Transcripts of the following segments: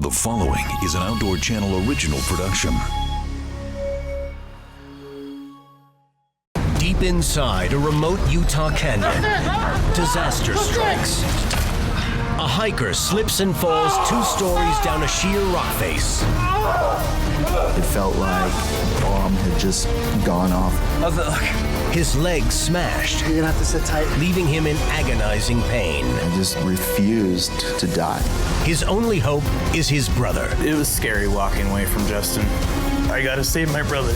The following is an Outdoor Channel original production. Deep inside a remote Utah canyon, disaster strikes. A hiker slips and falls 2 stories down a sheer rock face. It felt like a bomb had just gone off. How's it look? His legs smashed, You're gonna have to sit tight. leaving him in agonizing pain. I just refused to die. His only hope is his brother. It was scary walking away from Justin. I gotta save my brother.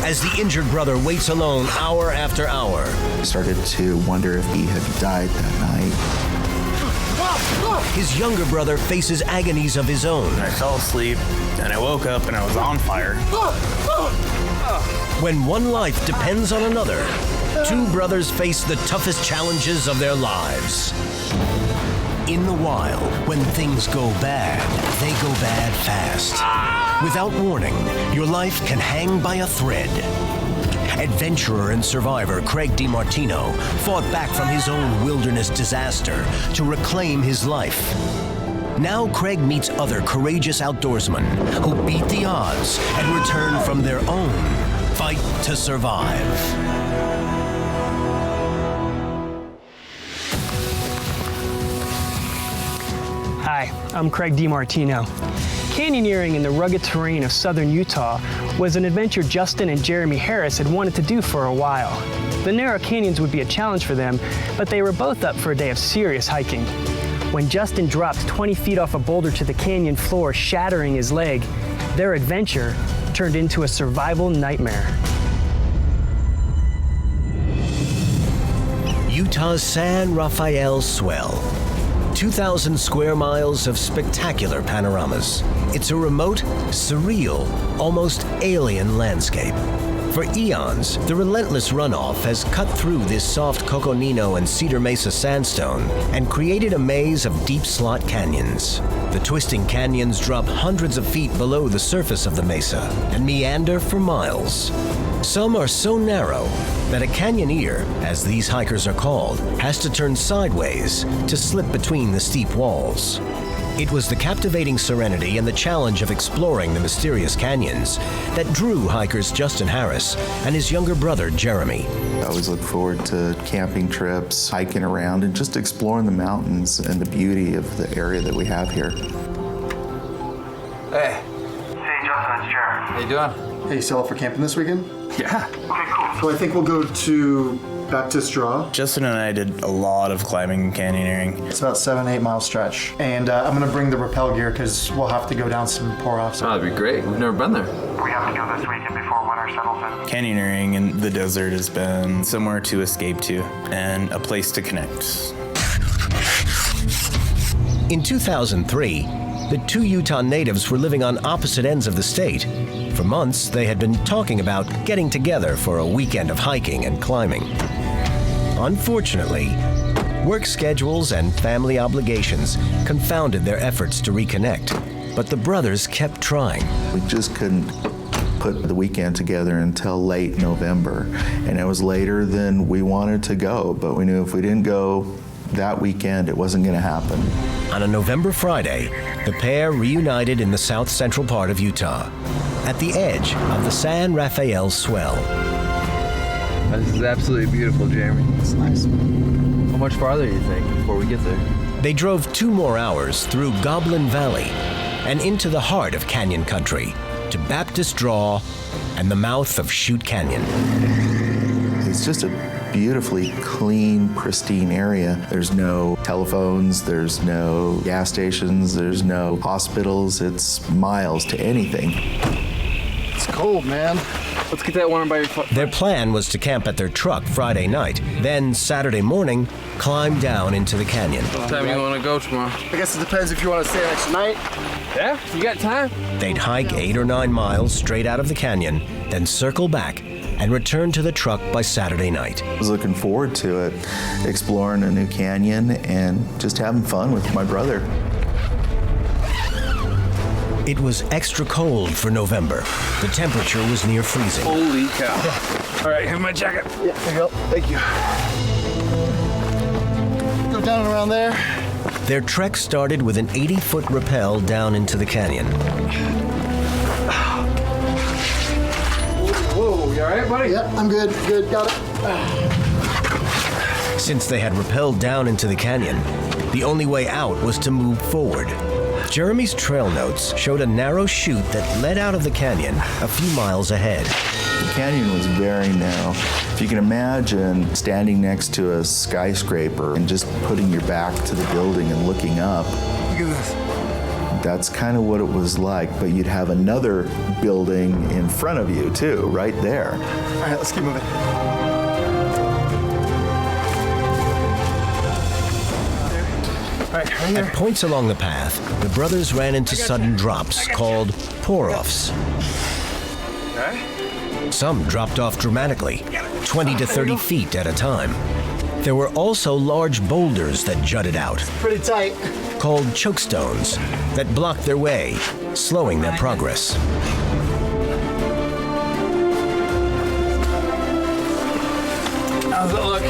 As the injured brother waits alone hour after hour, I started to wonder if he had died that night. his younger brother faces agonies of his own. I fell asleep, and I woke up and I was on fire. When one life depends on another, 2 brothers face the toughest challenges of their lives. In the wild, when things go bad, they go bad fast. Without warning, your life can hang by a thread. Adventurer and survivor Craig DeMartino fought back from his own wilderness disaster to reclaim his life. Now Craig meets other courageous outdoorsmen who beat the odds and return from their own fight to survive. Hi, I'm Craig DeMartino. Canyoneering in the rugged terrain of southern Utah was an adventure Justin and Jeremy Harris had wanted to do for a while. The narrow canyons would be a challenge for them, but they were both up for a day of serious hiking. When Justin dropped 20 feet off a boulder to the canyon floor, shattering his leg, their adventure turned into a survival nightmare. Utah's San Rafael Swell. 2,000 square miles of spectacular panoramas. It's a remote, surreal, almost alien landscape. For eons, the relentless runoff has cut through this soft Coconino and Cedar Mesa sandstone and created a maze of deep slot canyons. The twisting canyons drop hundreds of feet below the surface of the mesa and meander for miles. Some are so narrow that a canyoneer, as these hikers are called, has to turn sideways to slip between the steep walls. It was the captivating serenity and the challenge of exploring the mysterious canyons that drew hikers Justin Harris and his younger brother Jeremy. I always look forward to camping trips, hiking around, and just exploring the mountains and the beauty of the area that we have here. Hey. Hey, Justin, it's Jared. How you doing? Hey, still up for camping this weekend? Yeah. Okay, cool. So I think we'll go to Baptist Draw. Justin and I did a lot of climbing and canyoneering. It's about 7-8 mile stretch. And I'm gonna bring the rappel gear because we'll have to go down some pour-offs. Oh, that'd be great. We've never been there. We have to go this weekend before winter settles in. Canyoneering in the desert has been somewhere to escape to and a place to connect. In 2003, the 2 Utah natives were living on opposite ends of the state. For months, they had been talking about getting together for a weekend of hiking and climbing. Unfortunately, work schedules and family obligations confounded their efforts to reconnect, but the brothers kept trying. We just couldn't put the weekend together until late November, and it was later than we wanted to go, but we knew if we didn't go that weekend, it wasn't gonna happen. On a November Friday, the pair reunited in the south central part of Utah, at the edge of the San Rafael Swell. This is absolutely beautiful, Jeremy. It's nice. How much farther do you think before we get there? They drove 2 more hours through Goblin Valley and into the heart of canyon country to Baptist Draw and the mouth of Chute Canyon. It's just a beautifully clean, pristine area. There's no telephones, there's no gas stations, there's no hospitals. It's miles to anything. It's cold, man. Let's get that one by your foot. Their plan was to camp at their truck Friday night, then Saturday morning, climb down into the canyon. What time you want to go tomorrow? I guess it depends if you want to stay next night. Yeah? You got time? They'd hike 8 or 9 miles straight out of the canyon, then circle back and return to the truck by Saturday night. I was looking forward to it, exploring a new canyon and just having fun with my brother. It was extra cold for November. The temperature was near freezing. Holy cow. All right, here's my jacket. Yeah, there you go. Thank you. Go down and around there. Their trek started with an 80-foot rappel down into the canyon. Whoa, you all right, buddy? Yep, I'm good. Good, got it. Since they had rappelled down into the canyon, the only way out was to move forward. Jeremy's trail notes showed a narrow chute that led out of the canyon a few miles ahead. The canyon was very narrow. If you can imagine standing next to a skyscraper and just putting your back to the building and looking up. Look at this. That's kind of what it was like, but you'd have another building in front of you too, right there. All right, let's keep moving. At points along the path, the brothers ran into sudden drops called pour-offs. Some dropped off dramatically, 20 to 30 feet at a time. There were also large boulders that jutted out, Pretty tight. called chokestones, that blocked their way, slowing their progress. How's it look?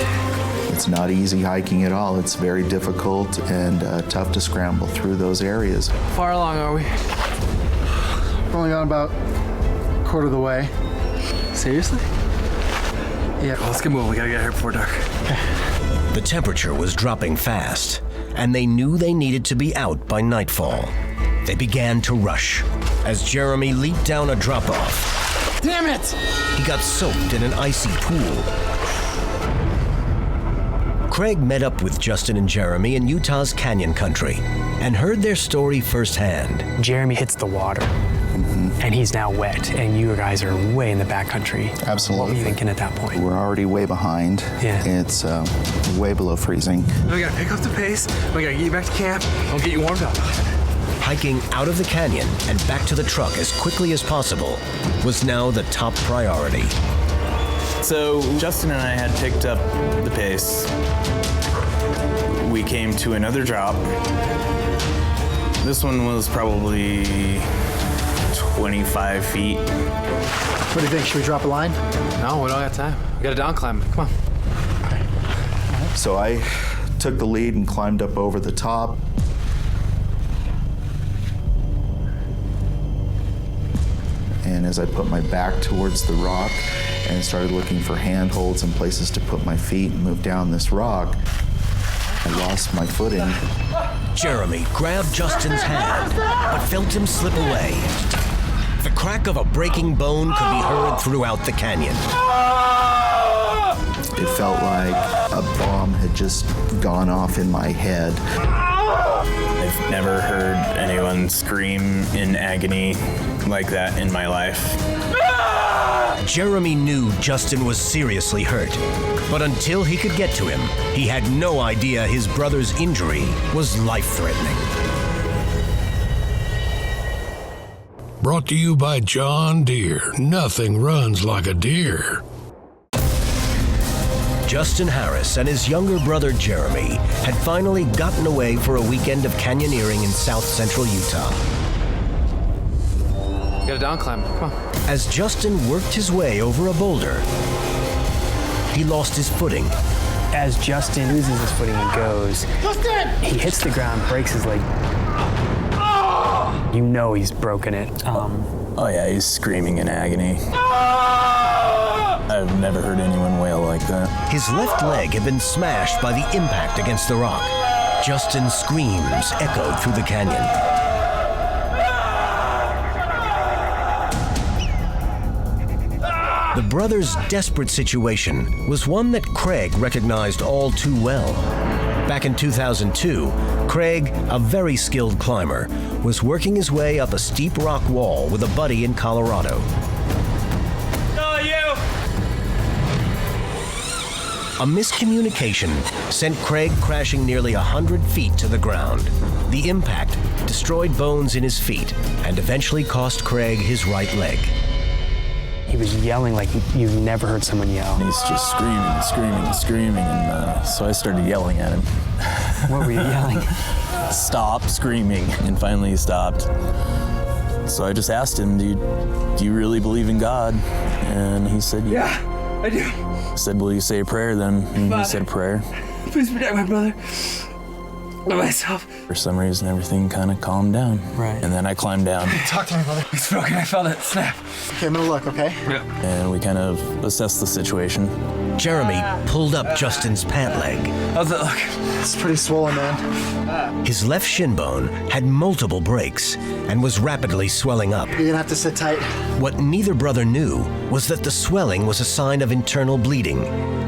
It's not easy hiking at all. It's very difficult and tough to scramble through those areas. How far along are we? We've only gone about a quarter of the way. Seriously? Yeah. Well, let's get moving. We gotta get here before dark. The temperature was dropping fast, and they knew they needed to be out by nightfall. They began to rush as Jeremy leaped down a drop-off. Damn it! He got soaked in an icy pool. Craig met up with Justin and Jeremy in Utah's canyon country and heard their story firsthand. Jeremy hits the water, and he's now wet, and you guys are way in the backcountry. Absolutely. What were you thinking at that point? We're already way behind. Yeah. It's way below freezing. We gotta pick up the pace. We gotta get you back to camp. I'll get you warmed up. Hiking out of the canyon and back to the truck as quickly as possible was now the top priority. So Justin and I had picked up the pace. We came to another drop. This one was probably 25 feet. What do you think? Should we drop a line? No, we don't got time. We gotta down climb. Come on. So I took the lead and climbed up over the top. And as I put my back towards the rock and started looking for handholds and places to put my feet and move down this rock, I lost my footing. Jeremy grabbed Justin's hand, but felt him slip away. The crack of a breaking bone could be heard throughout the canyon. It felt like a bomb had just gone off in my head. I've never heard anyone scream in agony like that in my life. Jeremy knew Justin was seriously hurt, but until he could get to him, he had no idea his brother's injury was life-threatening. Brought to you by John Deere. Nothing runs like a deer. Justin Harris and his younger brother Jeremy had finally gotten away for a weekend of canyoneering in south-central Utah. We gotta down climb. Come on. As Justin worked his way over a boulder, he lost his footing. As Justin loses his footing and goes, he hits the ground, breaks his leg. You know he's broken it. Oh yeah, he's screaming in agony. I've never heard anyone wail like that. His left leg had been smashed by the impact against the rock. Justin's screams echoed through the canyon. The brothers' desperate situation was one that Craig recognized all too well. Back in 2002, Craig, a very skilled climber, was working his way up a steep rock wall with a buddy in Colorado. A miscommunication sent Craig crashing nearly 100 feet to the ground. The impact destroyed bones in his feet and eventually cost Craig his right leg. He was yelling like you've never heard someone yell. He's just screaming, and so I started yelling at him. What were you yelling? Stop screaming, and finally he stopped. So I just asked him, do you really believe in God? And he said, Yeah, I do. I said, will you say a prayer then? And he said a prayer. Please protect my brother. by myself. For some reason, everything kind of calmed down. Right. And then I climbed down, Talk to me, brother. It's broken. I felt it snap. Okay, I'm gonna look, okay? and we kind of assessed the situation. Jeremy pulled up Justin's pant leg. How's it look? It's pretty swollen, man. His left shin bone had multiple breaks and was rapidly swelling up. You're gonna have to sit tight. What neither brother knew was that the swelling was a sign of internal bleeding,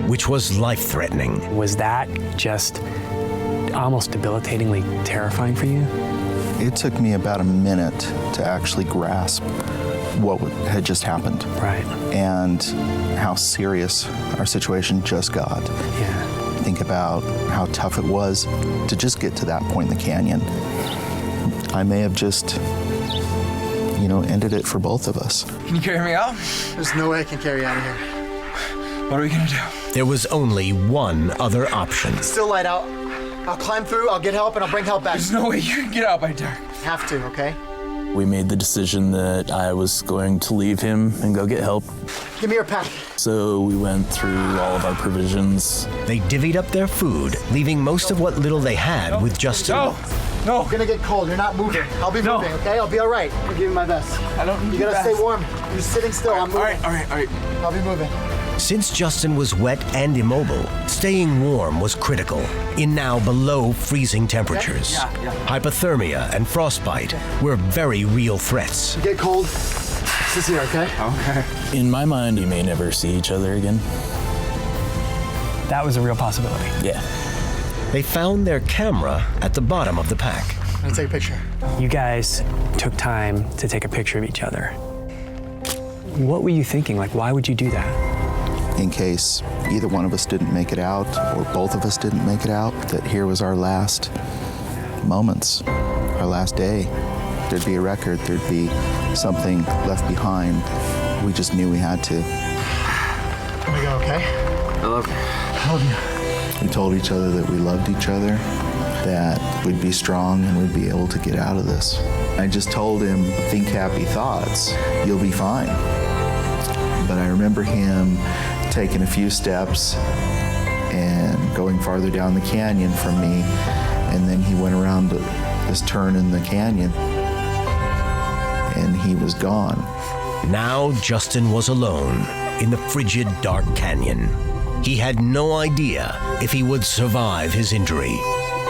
which was life-threatening. Was that just almost debilitatingly terrifying for you? It took me about a minute to actually grasp what had just happened. Right. And how serious our situation just got. Yeah. Think about how tough it was to just get to that point in the canyon. I may have just, ended it for both of us. Can you carry me out? There's no way I can carry you out of here. What are we gonna do? There was only one other option. Still light out. I'll climb through, I'll get help, and I'll bring help back. There's no way you can get out by dark. Have to, okay? We made the decision that I was going to leave him and go get help. Give me your pack. So we went through all of our provisions. They divvied up their food, leaving most of what little they had with Justin. No. You're gonna get cold, you're not moving. I'll be moving, okay? I'll be all right. I'll give you my best. I don't need You gotta your stay vest. warm. You're sitting still, I'm moving. All right. I'll be moving. Since Justin was wet and immobile, staying warm was critical in now below freezing temperatures. Yeah. Hypothermia and frostbite were very real threats. You get cold, this is here, okay? Okay. In my mind, we may never see each other again. That was a real possibility. Yeah. They found their camera at the bottom of the pack. I'm gonna take a picture. You guys took time to take a picture of each other. What were you thinking? Like, why would you do that? In case either one of us didn't make it out, or both of us didn't make it out, that here was our last moments, our last day. There'd be a record, there'd be something left behind. We just knew we had to. Here we go, okay? I love you. I love you. We told each other that we loved each other, that we'd be strong and we'd be able to get out of this. I just told him, think happy thoughts, you'll be fine. But I remember him taking a few steps and going farther down the canyon from me, and then he went around this turn in the canyon, and he was gone. Now Justin was alone in the frigid, dark canyon. He had no idea if he would survive his injury,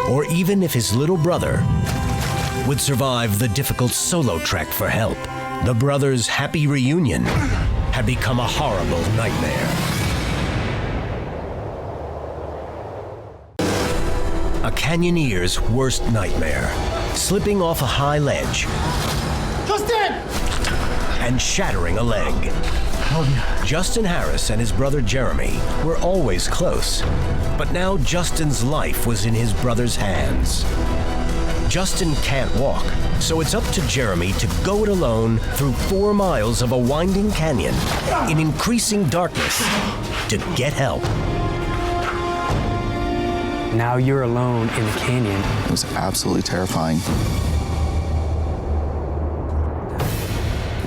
or even if his little brother would survive the difficult solo trek for help. The brothers' happy reunion had become a horrible nightmare. A canyonier's worst nightmare, slipping off a high ledge Justin! and shattering a leg. Justin Harris and his brother Jeremy were always close, but now Justin's life was in his brother's hands. Justin can't walk, so it's up to Jeremy to go it alone through 4 miles of a winding canyon in increasing darkness to get help. Now you're alone in the canyon. It was absolutely terrifying.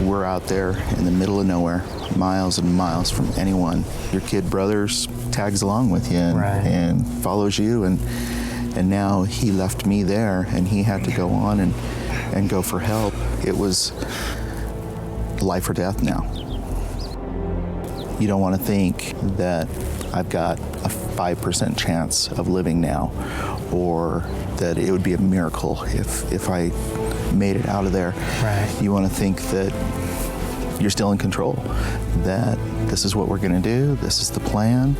We're out there in the middle of nowhere, miles and miles from anyone. Your kid brother tags along with you and follows you, and now he left me there, and he had to go on and go for help. It was life or death now. You don't want to think that I've got a 5% chance of living now, or that it would be a miracle if I made it out of there. Right. You want to think that you're still in control, that this is what we're going to do, this is the plan,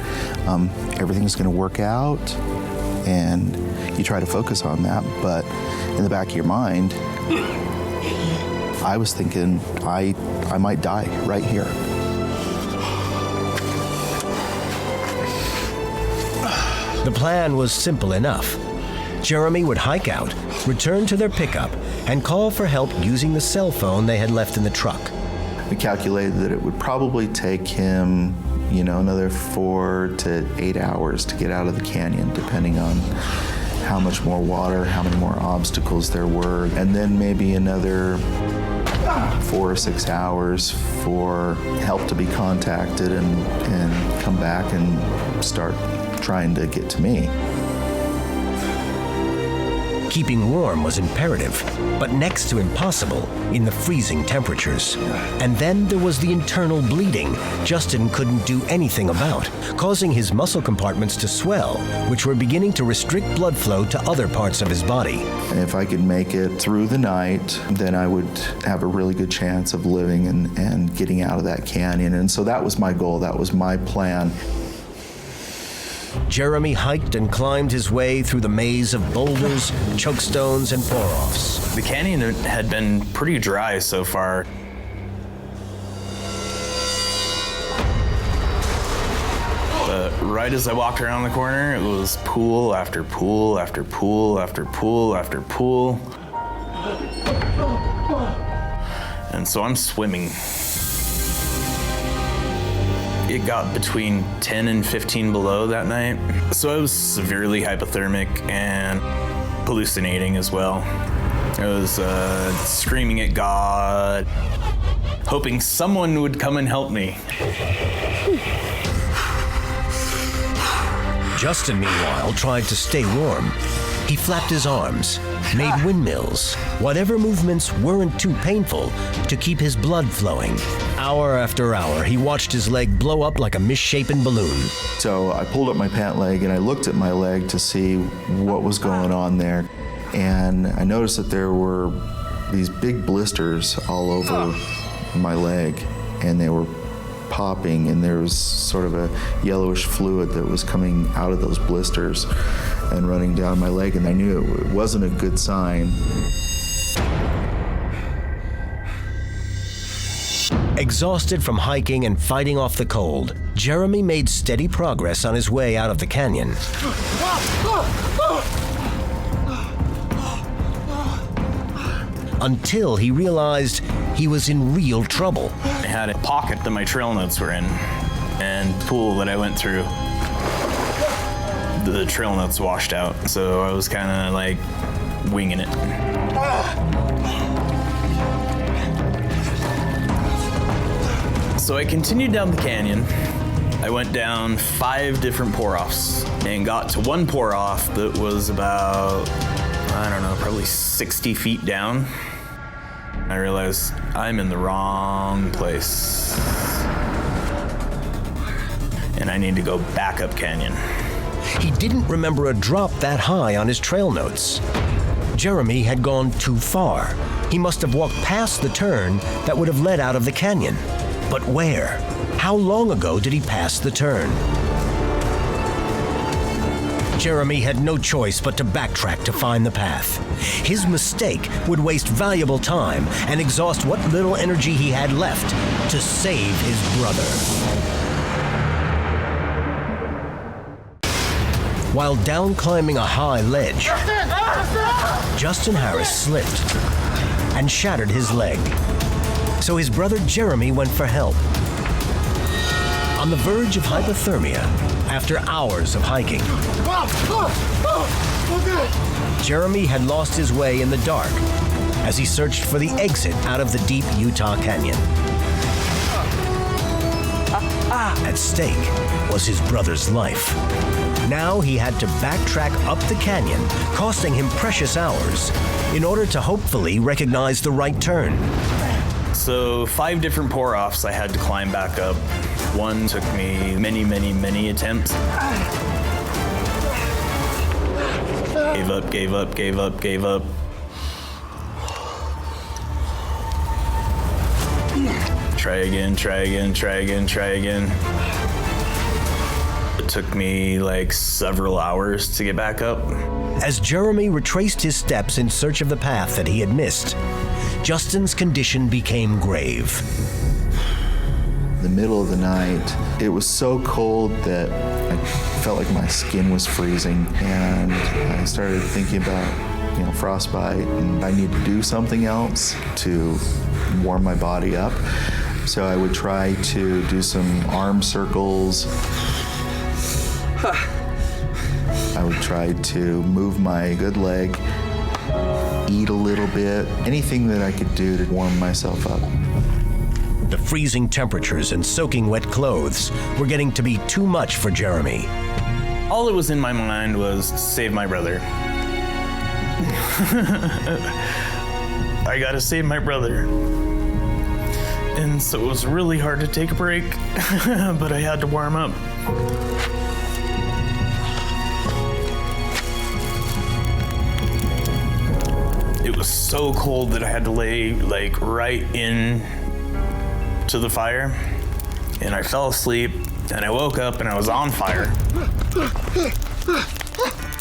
everything's going to work out, and you try to focus on that, but in the back of your mind, I was thinking I might die right here. The plan was simple enough. Jeremy would hike out, return to their pickup, and call for help using the cell phone they had left in the truck. We calculated that it would probably take him, another 4 to 8 hours to get out of the canyon, depending on how much more water, how many more obstacles there were, and then maybe another 4 or 6 hours for help to be contacted and come back and start trying to get to me. Keeping warm was imperative, but next to impossible in the freezing temperatures. And then there was the internal bleeding Justin couldn't do anything about, causing his muscle compartments to swell, which were beginning to restrict blood flow to other parts of his body. If I could make it through the night, then I would have a really good chance of living and getting out of that canyon. And so that was my goal, that was my plan. Jeremy hiked and climbed his way through the maze of boulders, chokestones, and pour-offs. The canyon had been pretty dry so far. But right as I walked around the corner, it was pool after pool after pool after pool after pool. And so I'm swimming. It got between 10 and 15 below that night. So I was severely hypothermic and hallucinating as well. I was screaming at God, hoping someone would come and help me. Justin, meanwhile, tried to stay warm. He flapped his arms, made windmills, whatever movements weren't too painful to keep his blood flowing. Hour after hour, he watched his leg blow up like a misshapen balloon. So I pulled up my pant leg and I looked at my leg to see what was going on there. And I noticed that there were these big blisters all over my leg, and they were popping, and there was sort of a yellowish fluid that was coming out of those blisters and running down my leg, and I knew it wasn't a good sign. Exhausted from hiking and fighting off the cold, Jeremy made steady progress on his way out of the canyon. Until he realized he was in real trouble. I had a pocket that my trail notes were in, and the pool that I went through, the trail notes washed out, so I was kind of like winging it. So I continued down the canyon. I went down 5 different pour-offs and got to one pour-off that was about, I don't know, probably 60 feet down. I realized I'm in the wrong place and I need to go back up canyon. He didn't remember a drop that high on his trail notes. Jeremy had gone too far. He must have walked past the turn that would have led out of the canyon. But where? How long ago did he pass the turn? Jeremy had no choice but to backtrack to find the path. His mistake would waste valuable time and exhaust what little energy he had left to save his brother. While down climbing a high ledge, Justin Harris slipped and shattered his leg. So his brother Jeremy went for help. On the verge of hypothermia, after hours of hiking, Jeremy had lost his way in the dark as he searched for the exit out of the deep Utah Canyon. At stake was his brother's life. Now he had to backtrack up the canyon, costing him precious hours, in order to hopefully recognize the right turn. So 5 different pour-offs I had to climb back up. One took me many attempts. Gave up. Try again. It took me like several hours to get back up. As Jeremy retraced his steps in search of the path that he had missed, Justin's condition became grave. In the middle of the night, it was so cold that I felt like my skin was freezing, and I started thinking about, frostbite, and I need to do something else to warm my body up. So I would try to do some arm circles. I would try to move my good leg, eat a little bit, anything that I could do to warm myself up. The freezing temperatures and soaking wet clothes were getting to be too much for Jeremy. All that was in my mind was to save my brother. I gotta save my brother. And so it was really hard to take a break, but I had to warm up. It was so cold that I had to lay like right in to the fire, and I fell asleep, and I woke up and I was on fire.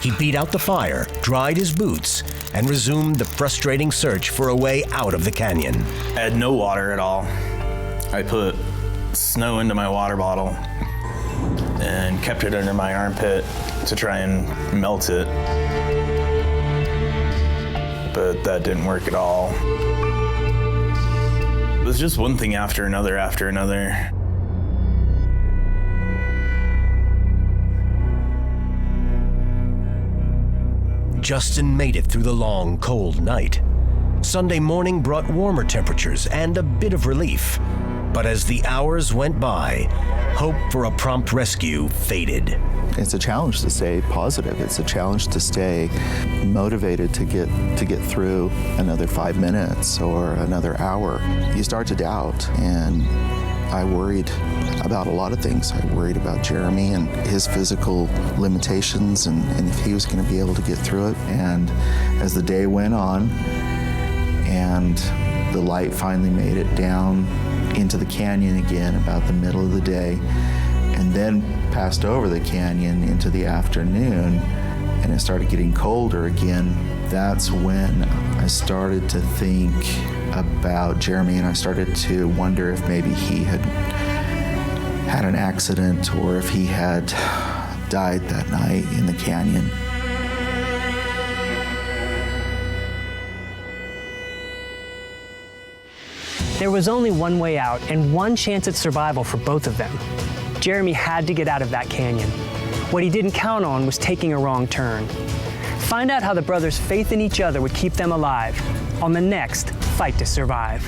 He beat out the fire, dried his boots, and resumed the frustrating search for a way out of the canyon. I had no water at all. I put snow into my water bottle and kept it under my armpit to try and melt it. But that didn't work at all. It was just one thing after another after another. Justin made it through the long, cold night. Sunday morning brought warmer temperatures and a bit of relief. But as the hours went by, hope for a prompt rescue faded. It's a challenge to stay positive. It's a challenge to stay motivated to get through another 5 minutes or another hour. You start to doubt, and I worried about a lot of things. I worried about Jeremy and his physical limitations and if he was going to be able to get through it. And as the day went on and the light finally made it down into the canyon again about the middle of the day, and then passed over the canyon into the afternoon, and it started getting colder again, that's when I started to think about Jeremy, and I started to wonder if maybe he had had an accident or if he had died that night in the canyon. There was only one way out and one chance at survival for both of them. Jeremy had to get out of that canyon. What he didn't count on was taking a wrong turn. Find out how the brothers' faith in each other would keep them alive on the next Fight to Survive.